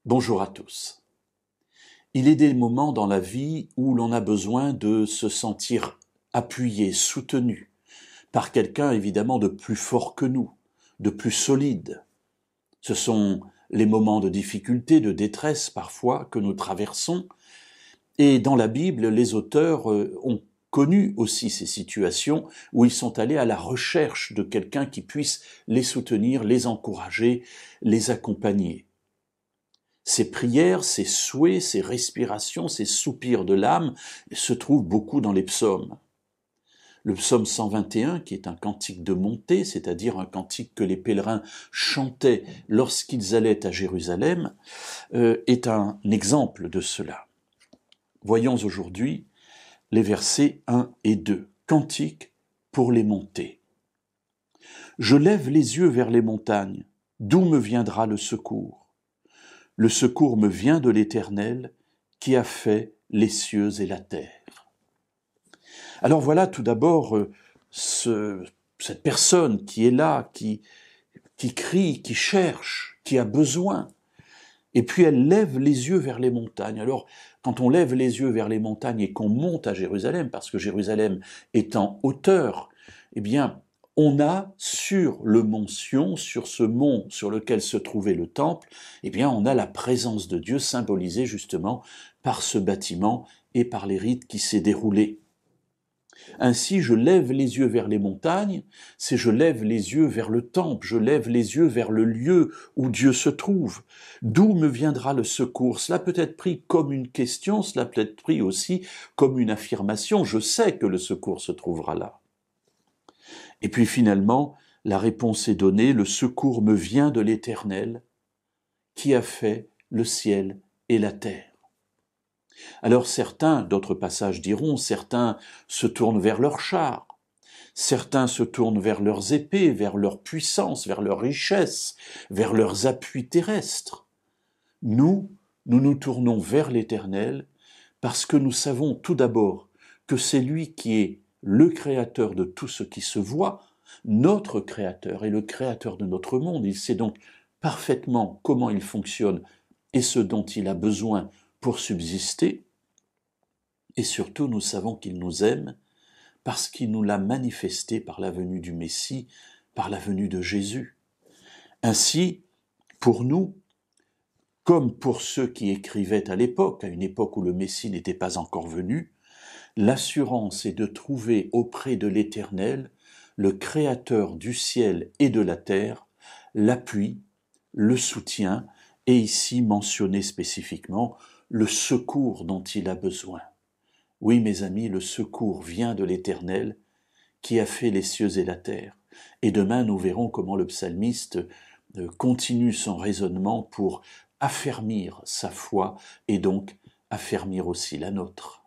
Bonjour à tous. Il est des moments dans la vie où l'on a besoin de se sentir appuyé, soutenu, par quelqu'un évidemment de plus fort que nous, de plus solide. Ce sont les moments de difficulté, de détresse parfois que nous traversons. Et dans la Bible, les auteurs ont connu aussi ces situations où ils sont allés à la recherche de quelqu'un qui puisse les soutenir, les encourager, les accompagner. Ces prières, ces souhaits, ces respirations, ces soupirs de l'âme se trouvent beaucoup dans les psaumes. Le psaume 121, qui est un cantique de montée, c'est-à-dire un cantique que les pèlerins chantaient lorsqu'ils allaient à Jérusalem, est un exemple de cela. Voyons aujourd'hui les versets 1 et 2. Cantique pour les montées. Je lève les yeux vers les montagnes. D'où me viendra le secours ? Le secours me vient de l'Éternel qui a fait les cieux et la terre. Alors voilà tout d'abord cette personne qui est là, qui crie, qui cherche, qui a besoin. Et puis elle lève les yeux vers les montagnes. Alors quand on lève les yeux vers les montagnes et qu'on monte à Jérusalem, parce que Jérusalem est en hauteur, eh bien on a sur le mont Sion, sur ce mont sur lequel se trouvait le temple, eh bien on a la présence de Dieu symbolisée justement par ce bâtiment et par les rites qui s'est déroulé. Ainsi, je lève les yeux vers les montagnes, c'est je lève les yeux vers le temple, je lève les yeux vers le lieu où Dieu se trouve. D'où me viendra le secours ? Cela peut être pris comme une question, cela peut être pris aussi comme une affirmation. Je sais que le secours se trouvera là. Et puis finalement, la réponse est donnée, le secours me vient de l'Éternel, qui a fait le ciel et la terre. Alors certains, d'autres passages diront, certains se tournent vers leurs chars, certains se tournent vers leurs épées, vers leur puissance, vers leur richesse, vers leurs appuis terrestres. Nous nous tournons vers l'Éternel parce que nous savons tout d'abord que c'est lui qui est le créateur de tout ce qui se voit, notre créateur et le créateur de notre monde. Il sait donc parfaitement comment il fonctionne et ce dont il a besoin pour subsister. Et surtout, nous savons qu'il nous aime parce qu'il nous l'a manifesté par la venue du Messie, par la venue de Jésus. Ainsi, pour nous, comme pour ceux qui écrivaient à l'époque, à une époque où le Messie n'était pas encore venu, l'assurance est de trouver auprès de l'Éternel, le Créateur du ciel et de la terre, l'appui, le soutien, et ici mentionné spécifiquement, le secours dont il a besoin. Oui, mes amis, le secours vient de l'Éternel qui a fait les cieux et la terre. Et demain, nous verrons comment le psalmiste continue son raisonnement pour affermir sa foi et donc affermir aussi la nôtre.